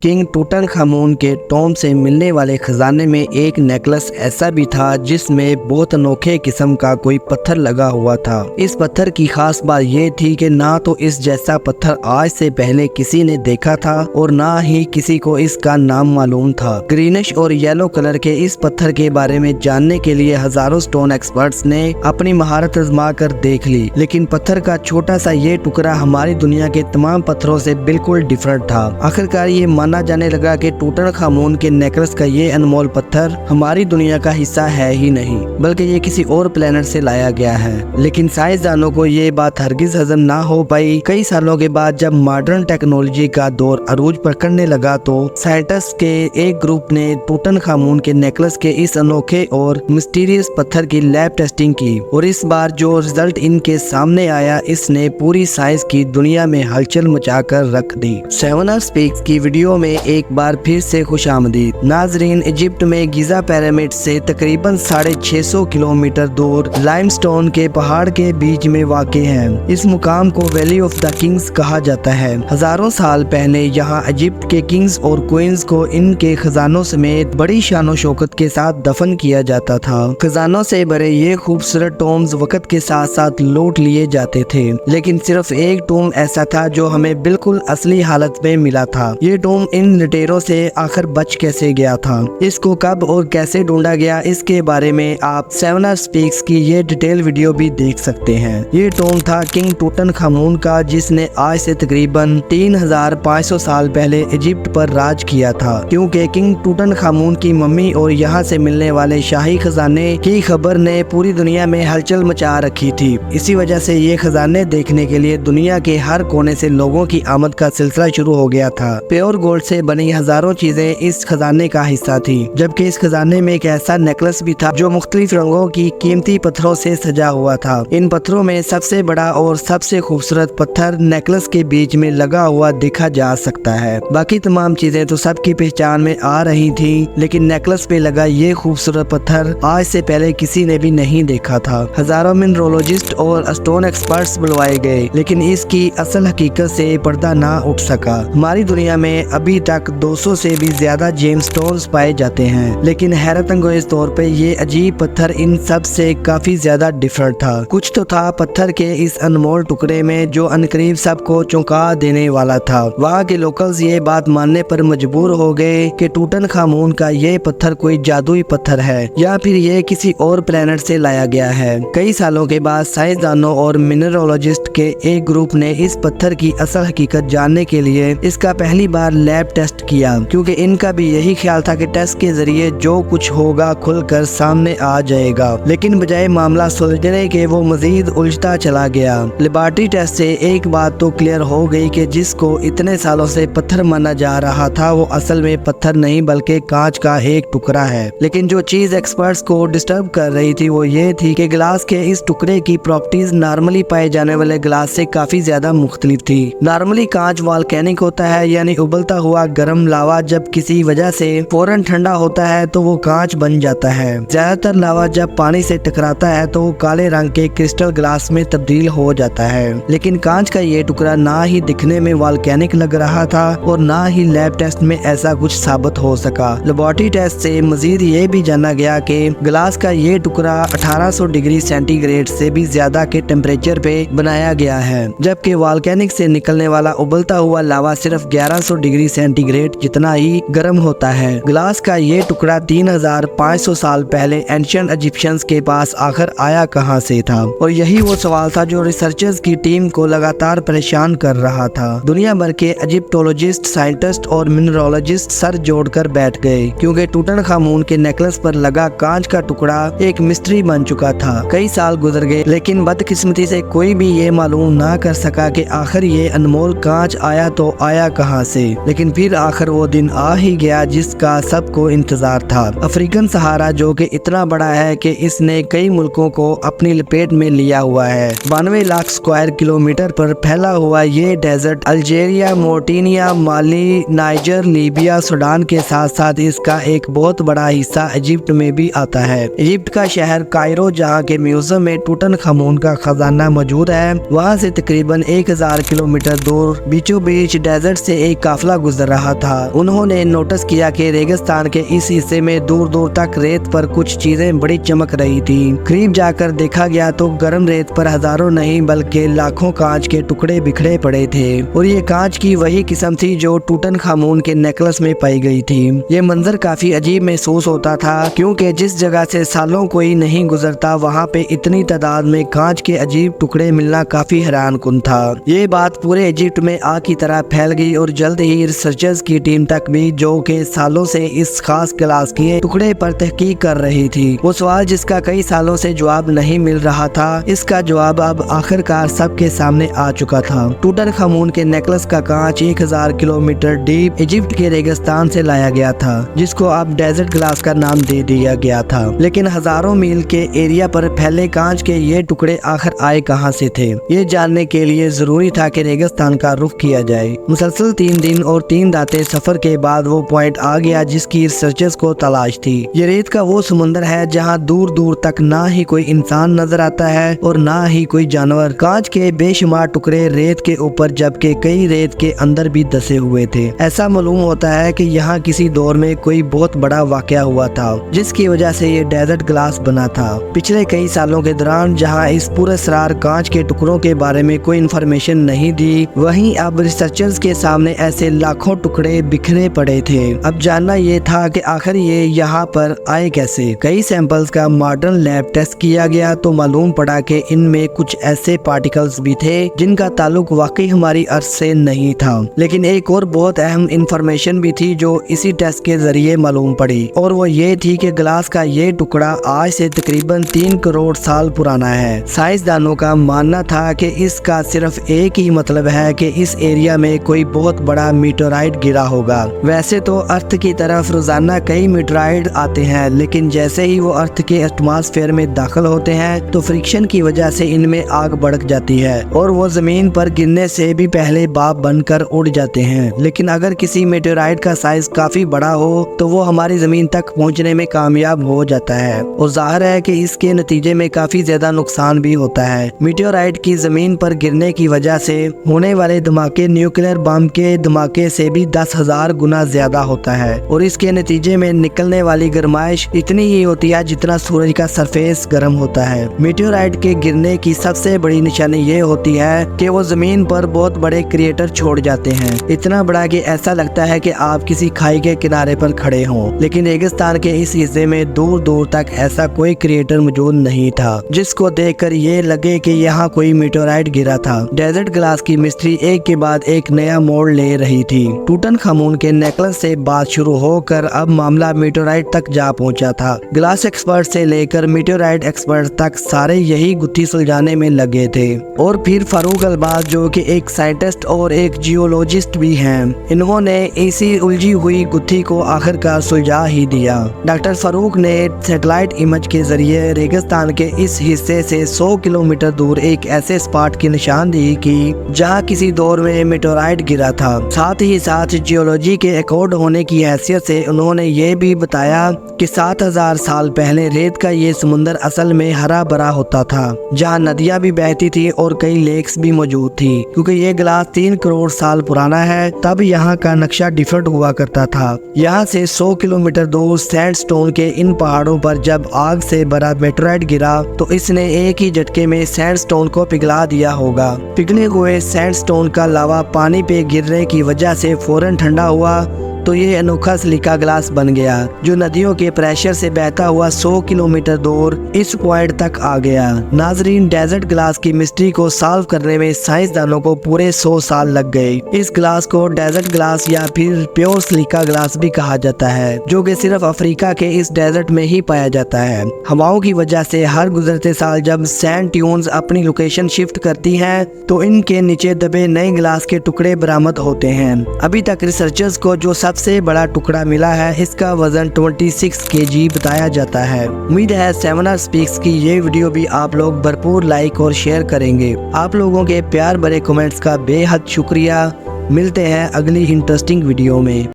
King टूटनखामुन के Tom से मिलने वाले खजाने में एक नेकलेस ऐसा भी था जिसमें बहुत अनोखे किस्म का कोई पत्थर लगा हुआ था। इस पत्थर की खास बात ये थी कि ना तो इस जैसा पत्थर आज से पहले किसी ने देखा था और ना ही किसी को इसका नाम मालूम था। ग्रीनिश और येलो कलर के इस पत्थर के बारे में जानने के लिए हजारों स्टोन एक्सपर्ट्स ने अपनी महारत आजमा कर देख ली, लेकिन पत्थर का छोटा सा ये टुकड़ा हमारी दुनिया के तमाम पत्थरों से बिल्कुल डिफरेंट था। आखिरकार ये माना जाने लगा कि टूटनखामुन के नेकलेस का ये अनमोल पत्थर हमारी दुनिया का हिस्सा है ही नहीं, बल्कि ये किसी और प्लेनेट से लाया गया है। लेकिन साइंसदानों को ये बात हरगिज हजम ना हो पाई। कई सालों के बाद जब मॉडर्न टेक्नोलॉजी का दौर अरूज पकड़ने लगा तो साइंटिस्ट के एक ग्रुप ने टूटनखामुन के नेकलेस के इस अनोखे और मिस्टीरियस पत्थर की लैब टेस्टिंग की, और इस बार जो रिजल्ट इनके सामने आया इसने पूरी साइंस की दुनिया में हलचल मचा कर रख दी। सेवन स्पीक्स की वीडियो में एक बार फिर से खुशामदीद। नाजरीन, इजिप्ट में गिजा पिरामिड से तकरीबन 650 किलोमीटर दूर लाइमस्टोन के पहाड़ के बीच में वाक़ है। इस मुकाम को वैली ऑफ द किंग्स कहा जाता है। हजारों साल पहले यहाँ इजिप्ट के किंग्स और क्वींस को इनके खजानों समेत बड़ी शानो शौकत के साथ दफन किया जाता था। खजानों से भरे ये खूबसूरत टॉम्स वक्त के साथ साथ लूट लिए जाते थे, लेकिन सिर्फ एक टॉम ऐसा था जो हमें बिल्कुल असली हालत में मिला था। ये टॉम इन लुटेरों से आखिर बच कैसे गया था, इसको कब और कैसे ढूंढा गया, इसके बारे में आप सेवन स्पीक्स की ये डिटेल वीडियो भी देख सकते हैं। ये टॉम था किंग टूटनखामुन का, जिसने आज से तकरीबन 3500 साल पहले इजिप्ट पर राज किया था। क्योंकि किंग टूटनखामुन की मम्मी और यहाँ से मिलने वाले शाही खजाने की खबर ने पूरी दुनिया में हलचल मचा रखी थी। इसी वजह से ये खजाने देखने के लिए दुनिया के हर कोने से लोगों की आमद का सिलसिला शुरू हो गया था। प्योर गोल्ड से बनी हजारों चीजें इस खजाने का हिस्सा थी, जबकि इस खजाने में एक ऐसा नेकलेस भी था जो मुख्तलिफ रंगों की कीमती पत्थरों से सजा हुआ था। इन पत्थरों में सबसे बड़ा और सबसे खूबसूरत पत्थर नेकलेस के बीच में लगा हुआ देखा जा सकता है। बाकी तमाम चीजें तो सबकी पहचान में आ रही थी, लेकिन नेकलेस पे लगा ये खूबसूरत पत्थर आज से पहले किसी ने भी नहीं देखा था। हजारों मिनरोलॉजिस्ट और स्टोन एक्सपर्ट्स बुलवाए गए, लेकिन इसकी असल हकीकत से पर्दा ना उठ सका। हमारी दुनिया में अभी तक 200 से भी ज्यादा जेमस्टोन्स पाए जाते हैं, लेकिन हैरत अंगेज तौर पे ये अजीब पत्थर इन सब से काफी ज्यादा डिफरेंट था। कुछ तो था पत्थर के इस अनमोल टुकड़े में जो अनकरीब सबको चौंका देने वाला था। वहाँ के लोकल्स ये बात मानने पर मजबूर हो गए कि टूटनखामुन का ये पत्थर कोई जादुई पत्थर है या फिर ये किसी और प्लेनेट से लाया गया है। कई सालों के बाद साइंसदानों और मिनरोलॉजिस्ट के एक ग्रुप ने इस पत्थर की असल हकीकत जानने के लिए इसका पहली बार लैब टेस्ट किया, क्योंकि इनका भी यही ख्याल था कि टेस्ट के जरिए जो कुछ होगा खुलकर सामने आ जाएगा। लेकिन बजाय मामला सुलझने के वो मजीद उलझता चला गया। लेबोरेटरी टेस्ट से एक बात तो क्लियर हो गई कि जिसको इतने सालों से पत्थर माना जा रहा था वो असल में पत्थर नहीं बल्कि कांच का एक टुकड़ा है। लेकिन जो चीज एक्सपर्ट्स को डिस्टर्ब कर रही थी वो ये थी कि ग्लास के इस टुकड़े की प्रॉपर्टीज नॉर्मली पाए जाने वाले ग्लास से काफी ज्यादा मुख्तलिफ थी। नॉर्मली कांच वॉल्केनिक होता है, यानी उबलता हुआ गर्म लावा जब किसी वजह से फौरन ठंडा होता है तो वो कांच बन जाता है। ज्यादातर लावा जब पानी से टकराता है तो वो काले रंग के क्रिस्टल ग्लास में तब्दील हो जाता है। लेकिन कांच का ये टुकड़ा ना ही दिखने में वॉल्केनिक लग रहा था और ना ही लैब टेस्ट में ऐसा कुछ साबित हो सका। लेबोरेटरी टेस्ट से मजीद ये भी जाना गया कि ग्लास का ये टुकड़ा 1800 डिग्री सेंटीग्रेड से भी ज्यादा के टेम्परेचर पे बनाया गया है, जबकि वॉल्केनिक से निकलने वाला उबलता हुआ लावा सिर्फ 1100 डिग्री सेंटीग्रेड जितना ही गर्म होता है। ग्लास का ये टुकड़ा 3500 साल पहले एंशिएंट इजिप्शियंस के पास आखिर आया कहां से था, और यही वो सवाल था जो रिसर्चर्स की टीम को लगातार परेशान कर रहा था। दुनिया भर के इजिप्टोलॉजिस्ट, साइंटिस्ट और मिनरोलॉजिस्ट सर जोड़कर बैठ गए, क्योंकि टूटनखामुन के नेकलेस पर लगा कांच का टुकड़ा एक मिस्ट्री बन चुका था। कई साल गुजर गए, लेकिन बदकिस्मती से कोई भी ये मालूम ना कर सका कि आखिर ये अनमोल कांच आया तो आया कहां से। लेकिन फिर आखिर वो दिन आ ही गया जिसका सबको इंतजार था। अफ्रीकन सहारा, जो कि इतना बड़ा है कि इसने कई मुल्कों को अपनी लपेट में लिया हुआ है। 92 लाख स्क्वायर किलोमीटर पर फैला हुआ ये डेजर्ट अल्जीरिया, मोरिटानिया, माली, नाइजर, लीबिया, सूडान के साथ साथ इसका एक बहुत बड़ा हिस्सा इजिप्ट में भी आता है। इजिप्ट का शहर कायरो, जहाँ के म्यूजियम में टूटनखामुन का खजाना मौजूद है, वहाँ से तकरीबन 1000 किलोमीटर दूर बीचों बीच डेजर्ट से एक काफिला गुजर रहा था। उन्होंने नोटिस किया कि रेगिस्तान के इस हिस्से में दूर दूर तक रेत पर कुछ चीजें बड़ी चमक रही थी। करीब जाकर देखा गया तो गर्म रेत पर हजारों नहीं बल्कि लाखों कांच के टुकड़े बिखरे पड़े थे, और ये कांच की वही किस्म थी जो टूटनखामून के नेकलेस में पाई गई थी। ये मंजर काफी अजीब महसूस होता था, क्योंकि जिस जगह से सालों कोई नहीं गुजरता वहाँ पे इतनी तादाद में कांच के अजीब टुकड़े मिलना काफी हैरानकुन था। ये बात पूरे इजिप्ट में आग की तरह फैल गई और जल्द ही रिसर्चर्स की टीम तक भी, जो के सालों से इस खास क्लास के टुकड़े पर तहकीक कर रही थी। वो सवाल जिसका कई सालों से जवाब नहीं मिल रहा था, इसका जवाब अब आखिरकार सबके सामने आ चुका था। टूटनखामून के नेकलेस का कांच 1000 किलोमीटर डीप इजिप्ट के रेगिस्तान से लाया गया था, जिसको अब डेजर्ट ग्लास का नाम दे दिया गया था। लेकिन हजारों मील के एरिया पर फैले कांच के ये टुकड़े आखिर आए कहां से थे, ये जानने के लिए जरूरी था कि रेगिस्तान का रुख किया जाए। मुसलसल 3 दिन और 3 रातें सफर के बाद वो पॉइंट आ गया जिसकी रिसर्चर्स को तलाश थी। ये रेत का वो समुंदर है जहाँ दूर दूर तक ना ही कोई इंसान नजर आता है और ना ही कोई जानवर। कांच के बेशुमार टुकड़े रेत के ऊपर, जबकि कई रेत के अंदर भी दसे हुए थे। ऐसा मालूम होता है कि यहाँ किसी दौर में कोई बहुत बड़ा वाकया हुआ था, जिसकी वजह से ये डेजर्ट ग्लास बना था। पिछले कई सालों के दौरान जहाँ इस पूरे सरार कांच के टुकड़ों के बारे में कोई इन्फॉर्मेशन नहीं दी, वहीं अब रिसर्चर्स के सामने ऐसे लाखों टुकड़े बिखरे पड़े थे। अब जानना ये था कि आखिर ये यहाँ पर आए कैसे। कई सैंपल्स का मॉडर्न लैब टेस्ट किया गया तो मालूम पड़ा कि इनमें कुछ ऐसे पार्टिकल्स भी थे जिनका ताल्लुक वाकई हमारी अर्थ से नहीं था। लेकिन एक और बहुत अहम इंफॉर्मेशन भी थी जो इसी टेस्ट के जरिए मालूम पड़ी, और वो ये थी कि ग्लास का ये टुकड़ा आज से तकरीबन 3 करोड़ साल पुराना है। साइंसदानों का मानना था कि इसका सिर्फ एक ही मतलब है कि इस एरिया में कोई बहुत बड़ा मीटोराइट गिरा होगा। वैसे तो अर्थ की तरफ रोजाना कई मीटोराइट आते हैं, लेकिन जैसे ही वो अर्थ के एटमॉस्फेयर में दाखिल होते हैं तो फ्रिक्शन की वजह से इनमें आग भड़क जाती है और वो जमीन पर गिरने से भी पहले बाप बनकर उड़ जाते हैं। लेकिन अगर किसी मीटोराइट का साइज काफी बड़ा हो तो वो हमारी जमीन तक पहुंचने में कामयाब हो जाता है, और जाहिर है कि इसके नतीजे में काफी ज्यादा नुकसान भी होता है। मीटोराइट की जमीन पर गिरने की वजह से होने वाले धमाके न्यूक्लियर बम के धमाके से भी 10,000 गुना ज्यादा होता है, और इसके नतीजे में निकलने वाली गर्माइश इतनी ही होती है जितना सूरज का सरफेस गर्म होता है। मीटोराइट के गिरने की सबसे बड़ी निशानी ये होती है कि वो जमीन पर बहुत बड़े क्रिएटर छोड़ जाते हैं, इतना बड़ा कि ऐसा लगता है कि आप किसी खाई के किनारे पर खड़े हों। लेकिन रेगिस्तान के इस हिस्से में दूर दूर तक ऐसा कोई क्रिएटर मौजूद नहीं था जिसको देखकर ये लगे कि यहाँ कोई मीटोराइट गिरा था। डेजर्ट ग्लास की मिस्ट्री एक के बाद एक नया मोड़ ले रही थी। टूटनखामून के नेकलेस से बात शुरू होकर अब मामला मीटोराइट तक जा पहुंचा था। ग्लास एक्सपर्ट से लेकर मीटोराइट एक्सपर्ट तक सारे यही गुत्थी सुलझाने में लगे थे। और फिर फारूक अल्बाज, जो कि एक साइंटिस्ट और एक जियोलॉजिस्ट भी हैं, इन्होंने इसी उलझी हुई गुत्थी को आखिरकार सुलझा ही दिया। डॉक्टर फारूक ने सैटेलाइट इमेज के जरिए रेगिस्तान के इस हिस्से से 100 किलोमीटर दूर एक ऐसे स्पॉट की निशानदेही की जहां किसी दौर में मीटोराइट गिरा था। साथ ही साथ जियोलॉजी के रिकॉर्ड होने की हैसियत से उन्होंने ये भी बताया कि 7000 साल पहले रेत का ये समुंदर असल में हरा भरा होता था, जहाँ नदियाँ भी बहती थी और कई लेक्स भी मौजूद थी। क्योंकि ये ग्लास 3 करोड़ साल पुराना है, तब यहाँ का नक्शा डिफरेंट हुआ करता था। यहाँ से 100 किलोमीटर दूर सैंडस्टोन के इन पहाड़ों पर जब आग से भरा मेटेराइट गिरा तो इसने एक ही झटके में सैंडस्टोन को पिघला दिया होगा। पिघले हुए सैंडस्टोन का लावा पानी पे गिरने की वजह से फौरन ठंडा हुआ तो ये अनोखा सिलिका ग्लास बन गया, जो नदियों के प्रेशर से बहता हुआ 100 किलोमीटर दूर इस पॉइंट तक आ गया। नाजरीन, डेजर्ट ग्लास की मिस्ट्री को सॉल्व करने में साइंसदानों को पूरे 100 साल लग गए। इस ग्लास को डेजर्ट ग्लास या फिर प्योर सिलिका ग्लास भी कहा जाता है, जो कि सिर्फ अफ्रीका के इस डेजर्ट में ही पाया जाता है। हवाओं की वजह से हर गुजरते साल जब सैंड ट्यून्स अपनी लोकेशन शिफ्ट करती हैं तो इनके नीचे दबे नए ग्लास के टुकड़े बरामद होते हैं। अभी तक रिसर्चर्स को जो सबसे बड़ा टुकड़ा मिला है, इसका वजन 26 kg बताया जाता है। उम्मीद है सेमिनार स्पीक्स की ये वीडियो भी आप लोग भरपूर लाइक और शेयर करेंगे। आप लोगों के प्यार भरे कमेंट्स का बेहद शुक्रिया। मिलते हैं अगली इंटरेस्टिंग वीडियो में।